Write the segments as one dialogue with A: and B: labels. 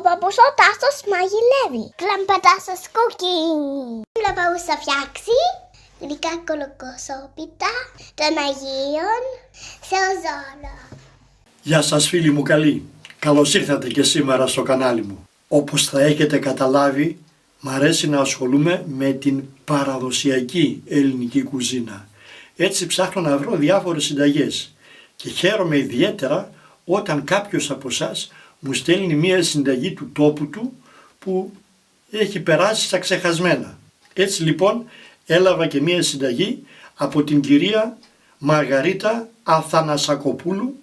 A: παππούς ο Τάσος μαγειρεύει. Κλαμπατάσος cooking. Βλέπω θα φτιάξει γλυκά κολοκοσόπιτα των Αγίων Θεοδόρων.
B: Γεια σας φίλοι μου καλοί. Καλώς ήρθατε και σήμερα στο κανάλι μου. Όπως θα έχετε καταλάβει, μ' αρέσει να ασχολούμαι με την παραδοσιακή ελληνική κουζίνα. Έτσι ψάχνω να βρω διάφορες συνταγές και χαίρομαι ιδιαίτερα όταν κάποιος από εσάς μου στέλνει μία συνταγή του τόπου του που έχει περάσει στα ξεχασμένα. Έτσι λοιπόν έλαβα και μία συνταγή από την κυρία Μαργαρίτα Αθανασακοπούλου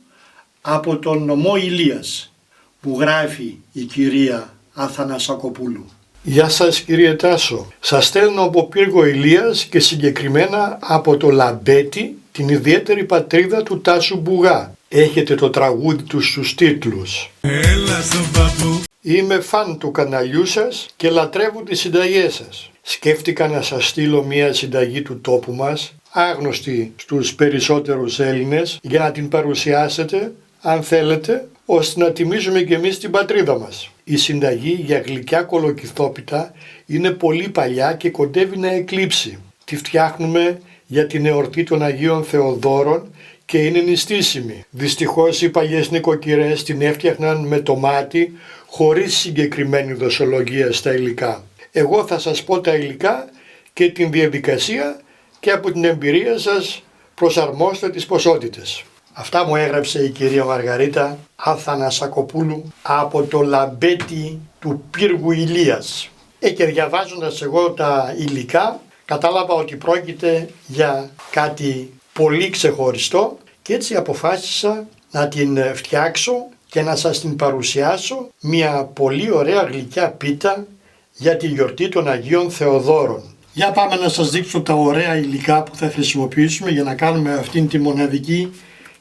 B: από τον νομό Ηλίας, που γράφει η κυρία Αθανασακοπούλου.
C: Γεια σας κύριε Τάσο. Σας στέλνω από Πύργο Ηλίας και συγκεκριμένα από το Λαμπέτη, την ιδιαίτερη πατρίδα του Τάσου Μπουγά. Έχετε το τραγούδι του στους τίτλους.
D: Έλα στον παππού.
C: Είμαι φαν του καναλιού σας και λατρεύω τις συνταγές σας. Σκέφτηκα να σας στείλω μια συνταγή του τόπου μας, άγνωστη στους περισσότερους Έλληνες, για να την παρουσιάσετε, αν θέλετε, ώστε να τιμήσουμε και εμείς την πατρίδα μας. Η συνταγή για γλυκιά κολοκυθόπιτα είναι πολύ παλιά και κοντεύει να εκλείψει. Τη φτιάχνουμε για την εορτή των Αγίων Θεοδόρων και είναι νηστίσιμη. Δυστυχώς οι παλιές νοικοκυρές την έφτιαχναν με τομάτι χωρίς συγκεκριμένη δοσολογία στα υλικά. Εγώ θα σας πω τα υλικά και την διαδικασία και από την εμπειρία σας προσαρμόστε τις ποσότητες. Αυτά μου έγραψε η κυρία Μαργαρίτα Αθανασακοπούλου από το Λαμπέτη του Πύργου Ηλίας. Και διαβάζοντας εγώ τα υλικά κατάλαβα ότι πρόκειται για κάτι πολύ ξεχωριστό και έτσι αποφάσισα να την φτιάξω και να σας την παρουσιάσω, μια πολύ ωραία γλυκιά πίτα για τη γιορτή των Αγίων Θεοδόρων. Για πάμε να σας δείξω τα ωραία υλικά που θα χρησιμοποιήσουμε για να κάνουμε αυτήν τη μοναδική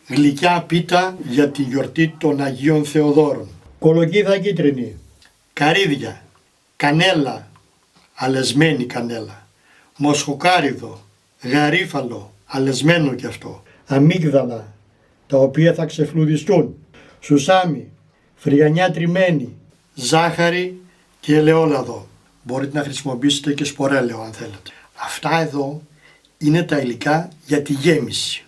C: γλυκιά πίτα για τη γιορτή των Αγίων Θεοδόρων. Κολοκύθα κίτρινη, καρύδια, κανέλα, αλεσμένη κανέλα, μοσχοκάριδο, γαρίφαλο, αλεσμένο κι αυτό, αμύγδαλα, τα οποία θα ξεφλουδιστούν, σουσάμι, φρυγανιά τριμμένη, ζάχαρη και ελαιόλαδο. Μπορείτε να χρησιμοποιήσετε και σπορέλαιο αν θέλετε. Αυτά εδώ είναι τα υλικά για τη γέμιση.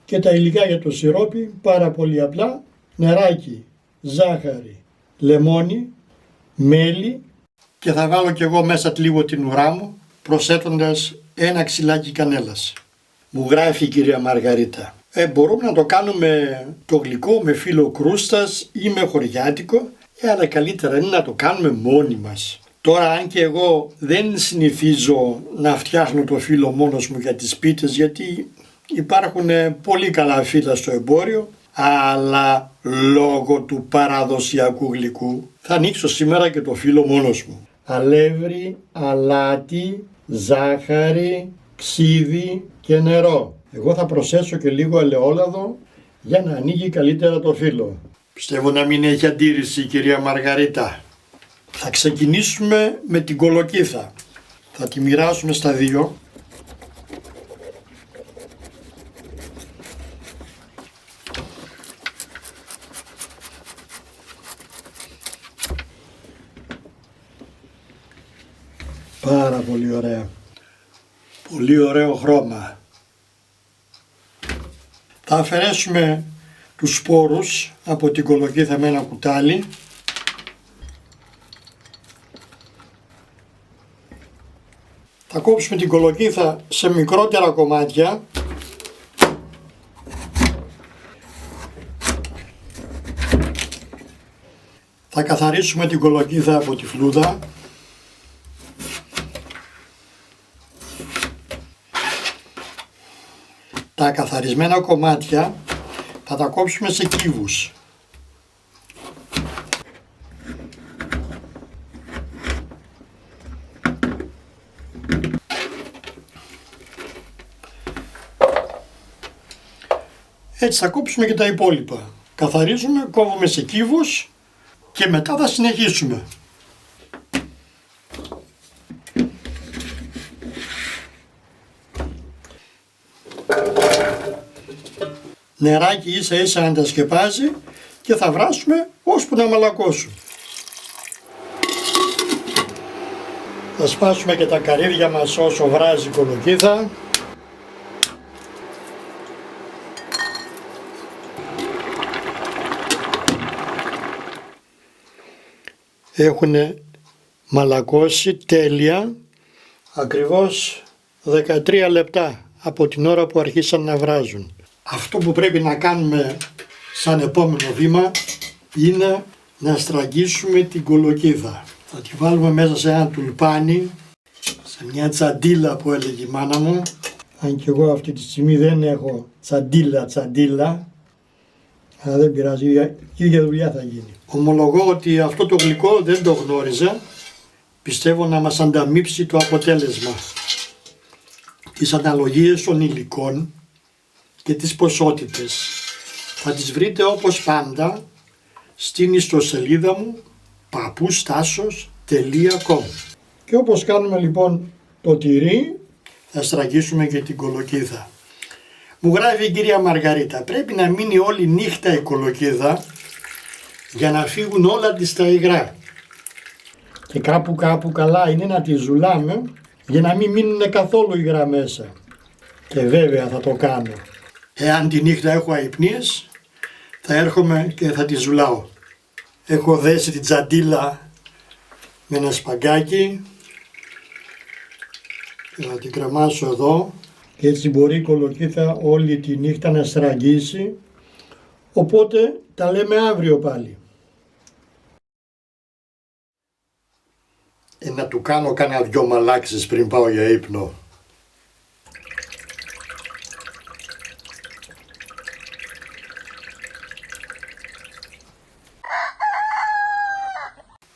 C: Και τα υλικά για το σιρόπι πάρα πολύ απλά: νεράκι, ζάχαρη, λεμόνι, μέλι και θα βάλω και εγώ μέσα λίγο την ουρά μου προσθέτοντας ένα ξυλάκι κανέλας. Μου γράφει η κυρία Μαργαρίτα. Μπορούμε να το κάνουμε το γλυκό με φύλλο κρούστας ή με χωριάτικο, αλλά καλύτερα είναι να το κάνουμε μόνοι μας. Τώρα αν και εγώ δεν συνηθίζω να φτιάχνω το φύλλο μόνος μου για τις πίτες, γιατί υπάρχουν πολύ καλά φύλλα στο εμπόριο, αλλά λόγω του παραδοσιακού γλυκού θα ανοίξω σήμερα και το φύλλο μόνος μου. Αλεύρι, αλάτι, ζάχαρη, ξύδι και νερό. Εγώ θα προσθέσω και λίγο ελαιόλαδο για να ανοίγει καλύτερα το φύλλο. Πιστεύω να μην έχει αντίρρηση η κυρία Μαργαρίτα. Θα ξεκινήσουμε με την κολοκύθα. Θα τη μοιράσουμε στα δύο. Πάρα πολύ ωραία. Πολύ ωραίο χρώμα. Θα αφαιρέσουμε τους σπόρους από την κολοκύθα με ένα κουτάλι. Θα κόψουμε την κολοκύθα σε μικρότερα κομμάτια. Θα καθαρίσουμε την κολοκύθα από τη φλούδα. Τα καθαρισμένα κομμάτια θα τα κόψουμε σε κύβους. Έτσι θα κόψουμε και τα υπόλοιπα. Καθαρίζουμε, κόβουμε σε κύβους και μετά θα συνεχίσουμε. Νεράκι ίσα ίσα να τα σκεπάζει και θα βράσουμε ώσπου να μαλακώσουν.
B: Θα σπάσουμε και τα καρύδια μας όσο βράζει η κολοκύθα. Έχουν μαλακώσει τέλεια ακριβώς 13 λεπτά από την ώρα που αρχίσαν να βράζουν. Αυτό που πρέπει να κάνουμε σαν επόμενο βήμα είναι να στραγγίσουμε την κολοκύθα. Θα τη βάλουμε μέσα σε ένα τουλπάνι, σε μια τσαντίλα που έλεγε η μάνα μου. Αν και εγώ αυτή τη στιγμή δεν έχω τσαντίλα, αλλά δεν πειράζει, η ίδια δουλειά θα γίνει. Ομολογώ ότι αυτό το γλυκό δεν το γνώριζα. Πιστεύω να μας ανταμείψει το αποτέλεσμα. Τις αναλογίες των υλικών και τις ποσότητες θα τις βρείτε όπως πάντα στην ιστοσελίδα μου papoustasios.com. Και όπως κάνουμε λοιπόν το τυρί, θα στραγγίσουμε και την κολοκύθα. Μου γράφει η κυρία Μαργαρίτα, πρέπει να μείνει όλη νύχτα η κολοκύθα για να φύγουν όλα της τα υγρά. Και κάπου καλά είναι να τη ζουλάμε για να μην μείνουν καθόλου υγρά μέσα. Και βέβαια θα το κάνω. Εάν τη νύχτα έχω αϊπνίες, θα έρχομαι και θα τη ζουλάω. Έχω δέσει την τσαντίλα με ένα σπαγκάκι και θα την κρεμάσω εδώ. Και έτσι μπορεί η κολοκύθα όλη τη νύχτα να στραγγίσει. Οπότε τα λέμε αύριο πάλι. Να του κάνω κάνα δυο μαλάξεις πριν πάω για ύπνο.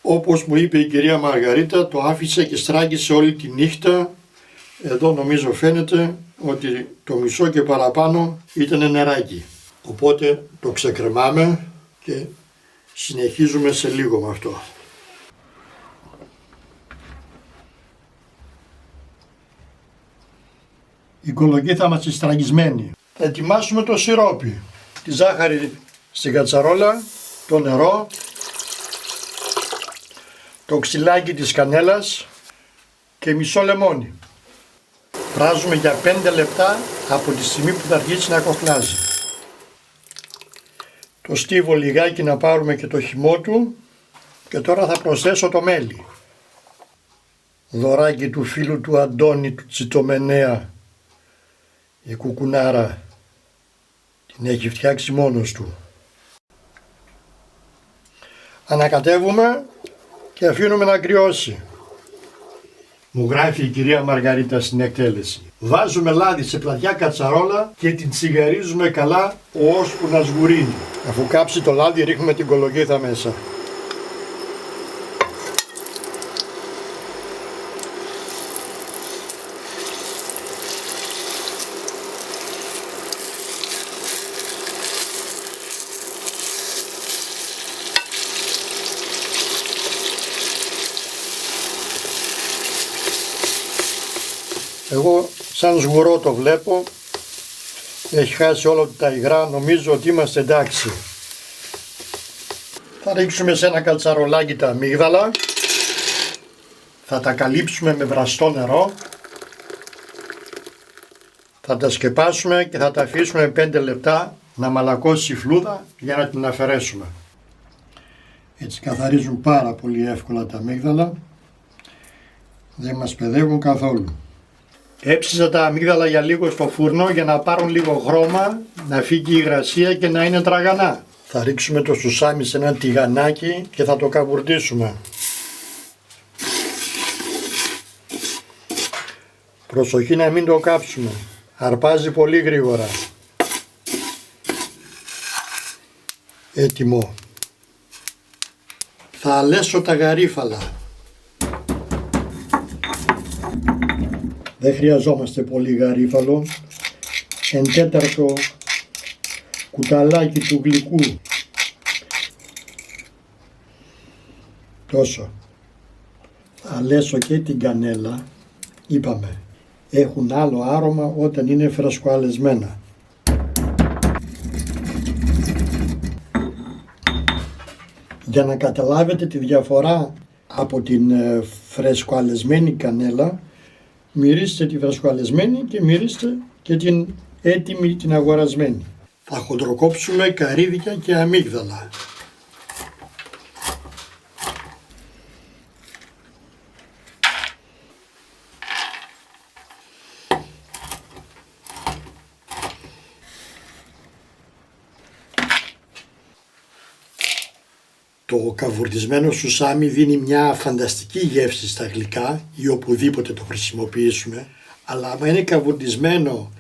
B: Όπως μου είπε η κυρία Μαργαρίτα, το άφησε και στράγγισε όλη τη νύχτα. Εδώ νομίζω φαίνεται ότι το μισό και παραπάνω ήταν νεράκι. Οπότε το ξεκρεμάμε και συνεχίζουμε σε λίγο με αυτό. Η κολοκύθα μας είναι στραγγισμένη. Θα ετοιμάσουμε το σιρόπι. Τη ζάχαρη στην κατσαρόλα, το νερό, το ξυλάκι της κανέλας και μισό λεμόνι. Βράζουμε για 5 λεπτά από τη στιγμή που θα αρχίσει να κοχλάζει. Το στίβο λιγάκι να πάρουμε και το χυμό του και τώρα θα προσθέσω το μέλι. Δωράκι του φίλου του Αντώνη του Τσιτομενέα, η κουκουνάρα, την έχει φτιάξει μόνος του. Ανακατεύουμε και αφήνουμε να κρυώσει. Μου γράφει η κυρία Μαργαρίτα στην εκτέλεση. Βάζουμε λάδι σε πλατιά κατσαρόλα και την τσιγαρίζουμε καλά ώσπου να σγουρίνει. Αφού κάψει το λάδι ρίχνουμε την κολοκύθα μέσα. Εγώ σαν σγουρό το βλέπω, έχει χάσει όλα τα υγρά, νομίζω ότι είμαστε εντάξει. Θα ρίξουμε σε ένα καλτσαρολάκι τα αμύγδαλα, θα τα καλύψουμε με βραστό νερό, θα τα σκεπάσουμε και θα τα αφήσουμε 5 λεπτά να μαλακώσει η φλούδα για να την αφαιρέσουμε. Έτσι καθαρίζουν πάρα πολύ εύκολα τα αμύγδαλα, δεν μας παιδεύουν καθόλου. Έψισα τα αμύγδαλα για λίγο στο φούρνο για να πάρουν λίγο χρώμα, να φύγει η υγρασία και να είναι τραγανά. Θα ρίξουμε το σουσάμι σε ένα τηγανάκι και θα το καβουρτίσουμε. Προσοχή να μην το κάψουμε, αρπάζει πολύ γρήγορα. Έτοιμο. Θα αλέσω τα γαρίφαλα. Δεν χρειαζόμαστε πολύ γαρίφαλο. 1/4 κουταλάκι του γλυκού. Τόσο. Θα αλέσω και την κανέλα. Είπαμε, έχουν άλλο άρωμα όταν είναι φρεσκοαλεσμένα. Για να καταλάβετε τη διαφορά από την φρεσκοαλεσμένη κανέλα. Μυρίστε τη φρεσκοαλεσμένη και μυρίστε και την έτοιμη, την αγορασμένη. Θα χοντροκόψουμε καρύδια και αμύγδαλα. Το καβουρδισμένο σουσάμι δίνει μια φανταστική γεύση στα γλυκά ή οπουδήποτε το χρησιμοποιήσουμε, αλλά άμα είναι καβουρδισμένο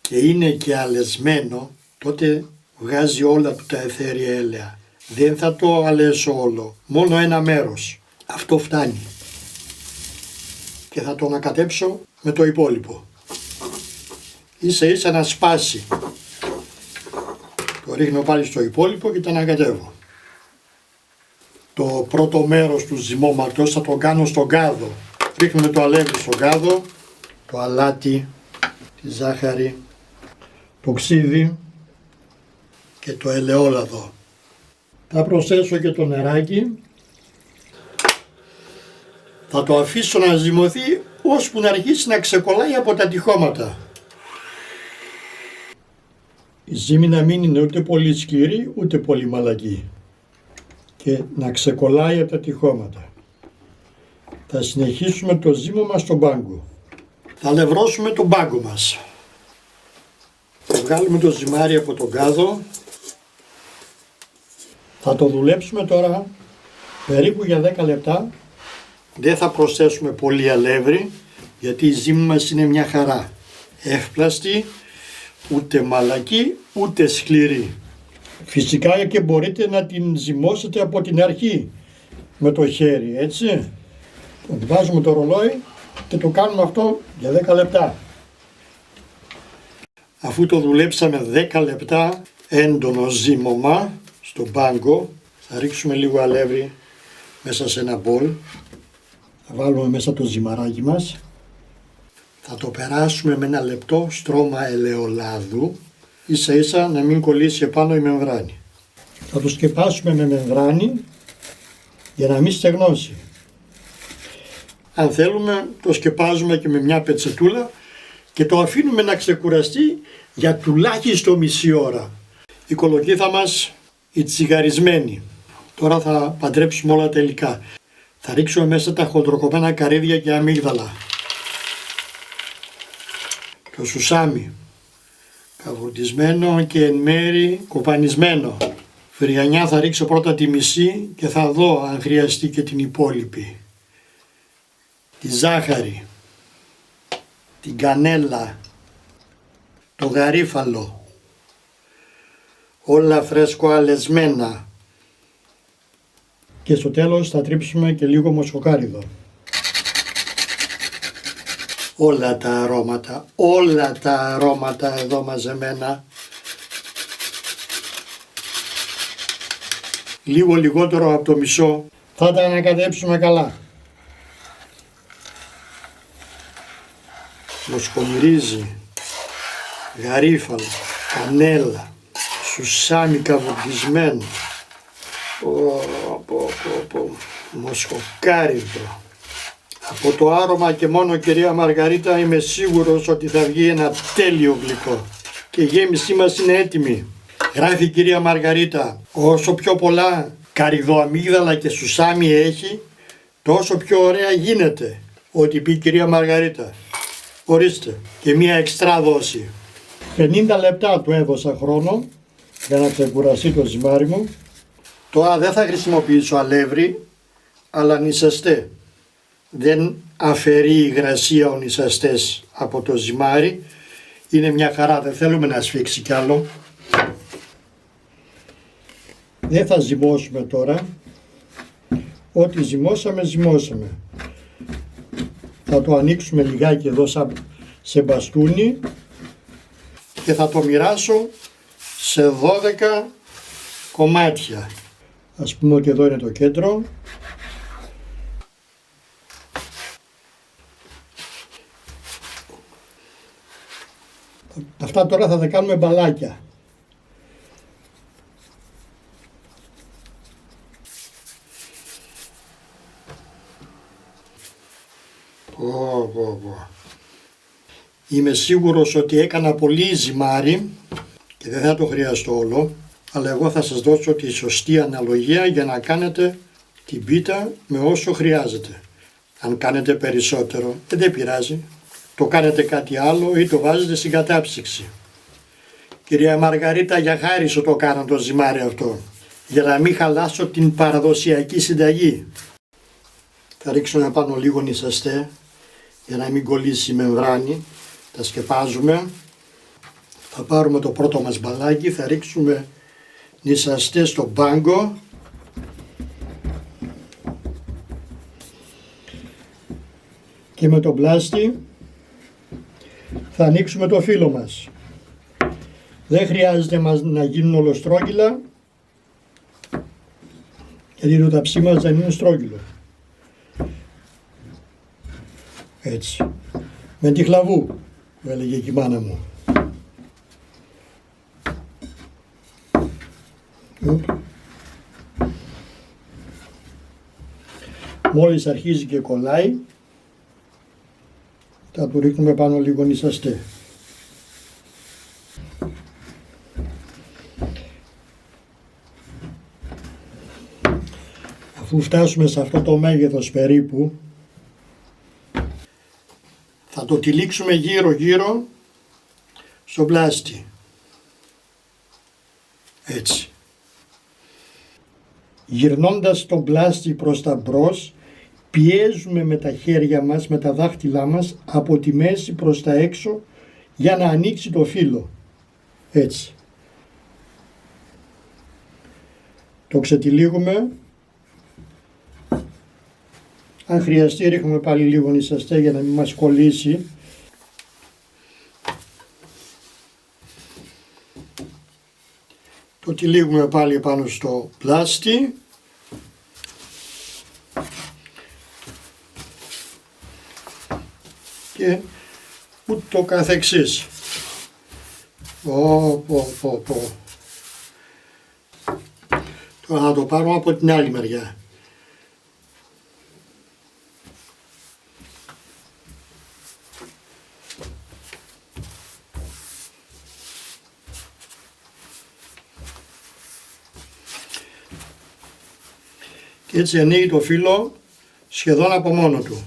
B: και είναι και αλεσμένο, τότε βγάζει όλα του τα αιθέρια έλαια. Δεν θα το αλέσω όλο, μόνο ένα μέρος. Αυτό φτάνει. Και θα το ανακατέψω με το υπόλοιπο. Ίσα ίσα να σπάσει. Το ρίχνω πάλι στο υπόλοιπο και το ανακατεύω. Το πρώτο μέρος του ζυμώματος θα το κάνω στον κάδο. Ρίχνουμε το αλεύρι στον κάδο, το αλάτι, τη ζάχαρη, το ξύδι και το ελαιόλαδο. Θα προσθέσω και το νεράκι. Θα το αφήσω να ζυμωθεί ώσπου να αρχίσει να ξεκολλάει από τα τυχώματα. Η ζύμη να μην είναι ούτε πολύ σκληρή ούτε πολύ μαλακή και να ξεκολλάει από τα τυχώματα. Θα συνεχίσουμε το ζύμωμα στον πάγκο. Θα λευρώσουμε τον πάγκο μας. Θα βγάλουμε το ζυμάρι από τον κάδο. Θα το δουλέψουμε τώρα περίπου για 10 λεπτά. Δεν θα προσθέσουμε πολύ αλεύρι γιατί η ζύμη μας είναι μια χαρά. Εύπλαστη, ούτε μαλακή, ούτε σκληρή. Φυσικά και μπορείτε να την ζυμώσετε από την αρχή με το χέρι, έτσι. Βάζουμε το ρολόι και το κάνουμε αυτό για 10 λεπτά. Αφού το δουλέψαμε 10 λεπτά έντονο ζύμωμα στον πάγκο, θα ρίξουμε λίγο αλεύρι μέσα σε ένα μπολ. Θα βάλουμε μέσα το ζυμαράκι μας. Θα το περάσουμε με ένα λεπτό στρώμα ελαιολάδου, ίσα ίσα να μην κολλήσει επάνω η μεμβράνη. Θα το σκεπάσουμε με μεμβράνη για να μην στεγνώσει. Αν θέλουμε το σκεπάζουμε και με μια πετσετούλα και το αφήνουμε να ξεκουραστεί για τουλάχιστον μισή ώρα. Η κολοκύθα μας η τσιγαρισμένη. Τώρα θα παντρέψουμε όλα τα υλικά. Θα ρίξουμε μέσα τα χοντροκομμένα καρύδια και αμύγδαλα. Το σουσάμι, καβουρδισμένο και εν μέρη κοπανισμένο. Φρυγανιά θα ρίξω πρώτα τη μισή και θα δω αν χρειαστεί και την υπόλοιπη. Τη ζάχαρη, την κανέλα, το γαρίφαλο, όλα φρεσκοαλεσμένα. Και στο τέλος θα τρίψουμε και λίγο μοσχοκάριδο. Όλα τα αρώματα εδώ μαζεμένα. Λίγο λιγότερο από το μισό. Θα τα ανακατέψουμε καλά. Μοσχομυρίζει, γαρίφαλο, κανέλα, σουσάμι καβουρδισμένο, μοσχοκάριδο. Από το άρωμα και μόνο, κυρία Μαργαρίτα, είμαι σίγουρος ότι θα βγει ένα τέλειο γλυκό. Και η γέμισή μας είναι έτοιμη. Γράφει η κυρία Μαργαρίτα, όσο πιο πολλά καρυδοαμύγδαλα και σουσάμι έχει, τόσο πιο ωραία γίνεται. Ό,τι πει η κυρία Μαργαρίτα. Ορίστε, και μία εξτρά δόση. 50 λεπτά του έδωσα χρόνο για να ξεκουραστεί το ζυμάρι μου. Τώρα δεν θα χρησιμοποιήσω αλεύρι, αλλά νησαστέ. Δεν αφαιρεί η υγρασία ο νησαστές από το ζυμάρι. Είναι μια χαρά, δεν θέλουμε να σφίξει κι άλλο. Δεν θα ζυμώσουμε τώρα. Ό,τι ζυμώσαμε, ζυμώσαμε. Θα το ανοίξουμε λιγάκι εδώ σε μπαστούνι και θα το μοιράσω σε 12 κομμάτια. Ας πούμε ότι εδώ είναι το κέντρο. Αυτά τώρα θα τα κάνουμε μπαλάκια. Είμαι σίγουρος ότι έκανα πολύ ζυμάρι και δεν θα το χρειαστώ όλο, αλλά εγώ θα σας δώσω τη σωστή αναλογία για να κάνετε την πίτα με όσο χρειάζεται. Αν κάνετε περισσότερο, δεν πειράζει. Το κάνετε κάτι άλλο ή το βάζετε στην κατάψυξη. Κυρία Μαργαρίτα, για χάρη σου το κάνω το ζυμάρι αυτό, για να μην χαλάσω την παραδοσιακή συνταγή. Θα ρίξουμε πάνω λίγο νησαστέ, για να μην κολλήσει η μεμβράνη. Τα σκεπάζουμε. Θα πάρουμε το πρώτο μας μπαλάκι, θα ρίξουμε νησαστέ στο μπάγκο. Και με το πλάστη θα ανοίξουμε το φύλλο μας. Δεν χρειάζεται να γίνουν ολοστρόγγυλα, γιατί το ταψί μας δεν είναι στρόγγυλο. Έτσι. Με τη χλαβού, που έλεγε και η μάνα μου. Μόλις αρχίζει και κολλάει, θα του ρίχνουμε πάνω λίγο νησαστέ. Αφού φτάσουμε σε αυτό το μέγεθος περίπου, θα το τυλίξουμε γύρω στο πλάστη. Έτσι. Γυρνώντας το πλάστη προς τα μπρος, πιέζουμε με τα χέρια μας, με τα δάχτυλά μας, από τη μέση προς τα έξω για να ανοίξει το φύλλο. Έτσι. Το ξετυλίγουμε. Αν χρειαστεί ρίχνουμε πάλι λίγο νησαστέ για να μην μας κολλήσει. Το τυλίγουμε πάλι πάνω στο πλάστη. Και ούτω καθεξής. Τώρα θα το πάρουμε από την άλλη μεριά. Και έτσι ανοίγει το φύλλο σχεδόν από μόνο του.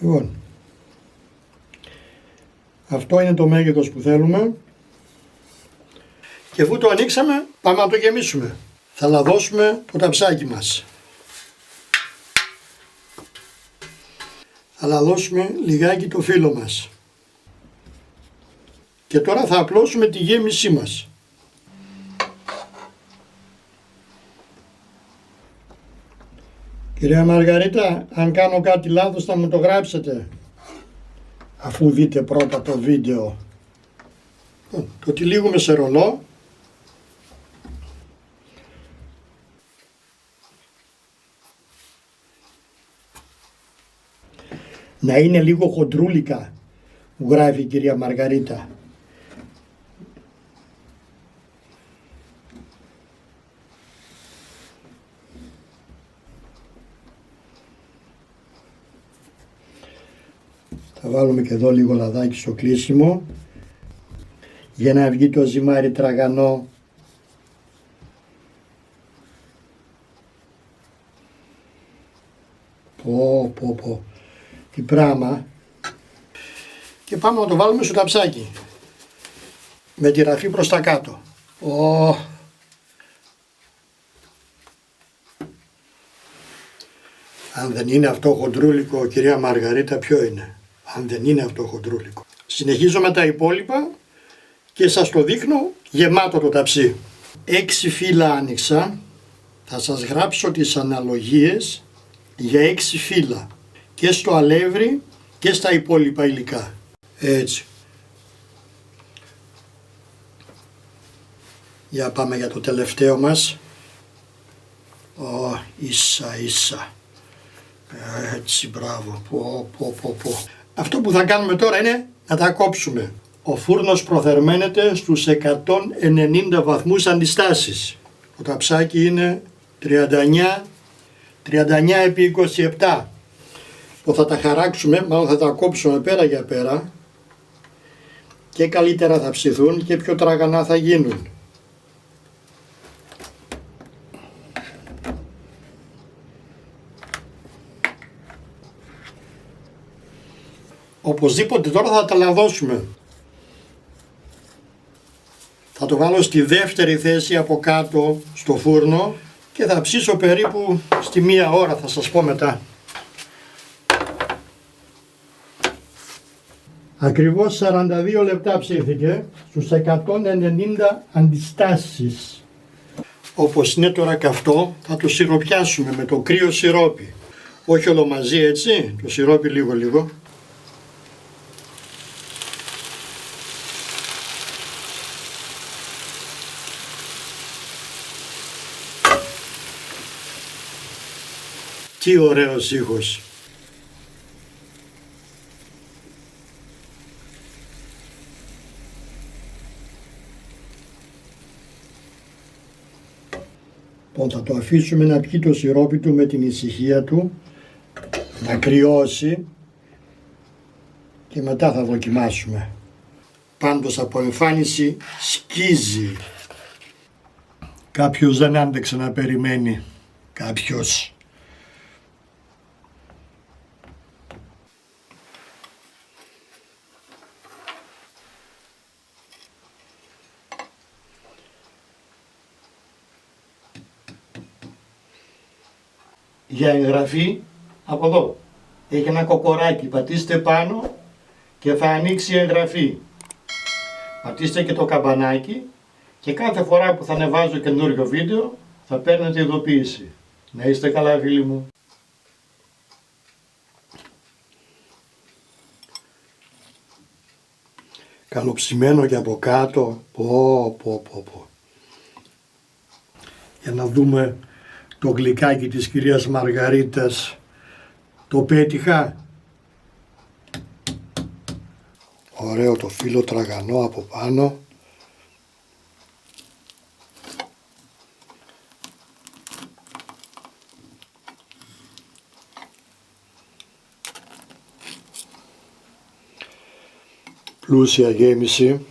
B: Λοιπόν, αυτό είναι το μέγεθος που θέλουμε και αφού το ανοίξαμε πάμε να το γεμίσουμε. Θα λαδώσουμε το ταψάκι μας. Θα λαδώσουμε λιγάκι το φύλλο μας. Και τώρα θα απλώσουμε τη γέμισή μας. Κυρία Μαργαρίτα, αν κάνω κάτι λάθος θα μου το γράψετε, αφού δείτε πρώτα το βίντεο. Το τυλίγουμε σε ρολό. Να είναι λίγο χοντρούλικα, που γράφει η κυρία Μαργαρίτα. Θα βάλουμε και εδώ λίγο λαδάκι στο κλείσιμο για να βγει το ζυμάρι τραγανό. Πω. Τι πράγμα. Και πάμε να το βάλουμε στο ταψάκι με τη ραφή προς τα κάτω. Αν δεν είναι αυτό χοντρούλικο, κυρία Μαργαρίτα, ποιο είναι? Αν δεν είναι αυτό χοντρούλικο. Συνεχίζω με τα υπόλοιπα και σας το δείχνω γεμάτο το ταψί. 6 φύλλα άνοιξα. Θα σας γράψω τις αναλογίες για 6 φύλλα και στο αλεύρι και στα υπόλοιπα υλικά. Έτσι. Για πάμε για το τελευταίο μας. Ίσα. Έτσι, μπράβο. Πω. Αυτό που θα κάνουμε τώρα είναι να τα κόψουμε. Ο φούρνος προθερμαίνεται στους 190 βαθμούς αντιστάσεις. Το ταψάκι είναι 39 επί 27. Που θα τα χαράξουμε, μάλλον θα τα κόψουμε πέρα για πέρα και καλύτερα θα ψηθούν και πιο τραγανά θα γίνουν. Οπωσδήποτε τώρα θα τα λαδώσουμε. Θα το βάλω στη δεύτερη θέση από κάτω στο φούρνο και θα ψήσω περίπου στη 1 ώρα, θα σας πω μετά. Ακριβώς 42 λεπτά ψήθηκε στους 190 αντιστάσεις. Όπως είναι τώρα καυτό θα το σιροπιάσουμε με το κρύο σιρόπι. Όχι όλο μαζί έτσι, το σιρόπι λίγο. Τι ωραίος ήχος. Θα το αφήσουμε να πιει το σιρόπι του με την ησυχία του, να κρυώσει και μετά θα δοκιμάσουμε. Πάντως από εμφάνιση σκίζει. Κάποιος δεν άντεξε να περιμένει. Κάποιος. Για εγγραφή, από εδώ, έχει ένα κοκοράκι, πατήστε πάνω και θα ανοίξει η εγγραφή. Πατήστε και το καμπανάκι και κάθε φορά που θα ανεβάζω καινούριο βίντεο θα παίρνετε ειδοποίηση. Να είστε καλά φίλοι μου. Καλοψημένο και από κάτω, πω. Για να δούμε το γλυκάκι της κυρίας Μαργαρίτας. Το πέτυχα. Ωραίο το φύλλο τραγανό από πάνω. Πλούσια γέμιση.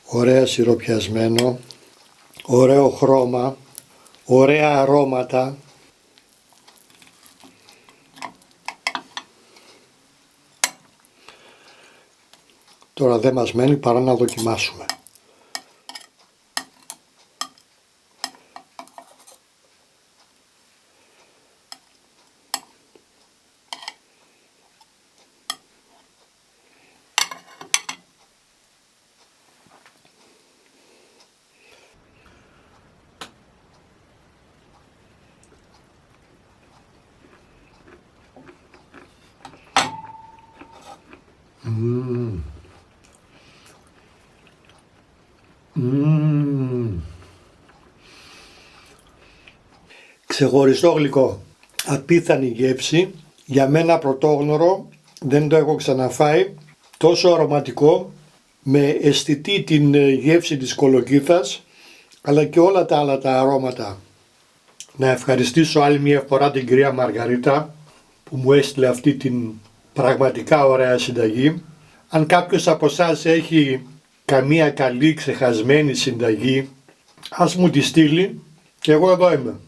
B: Ωραία σιροπιασμένο. Ωραίο χρώμα, ωραία αρώματα. Τώρα δεν μας μένει παρά να δοκιμάσουμε. Ξεχωριστό γλυκό, απίθανη γεύση, για μένα πρωτόγνωρο, δεν το έχω ξαναφάει, τόσο αρωματικό, με αισθητή την γεύση της κολοκύθας, αλλά και όλα τα άλλα τα αρώματα. Να ευχαριστήσω άλλη μια φορά την κυρία Μαργαρίτα που μου έστειλε αυτή την πραγματικά ωραία συνταγή. Αν κάποιος από εσάς έχει καμία καλή ξεχασμένη συνταγή, ας μου τη στείλει και εγώ εδώ είμαι.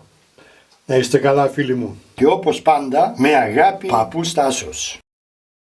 B: Να είστε καλά φίλοι μου. Και όπως πάντα, με αγάπη, Παππούς Τάσος.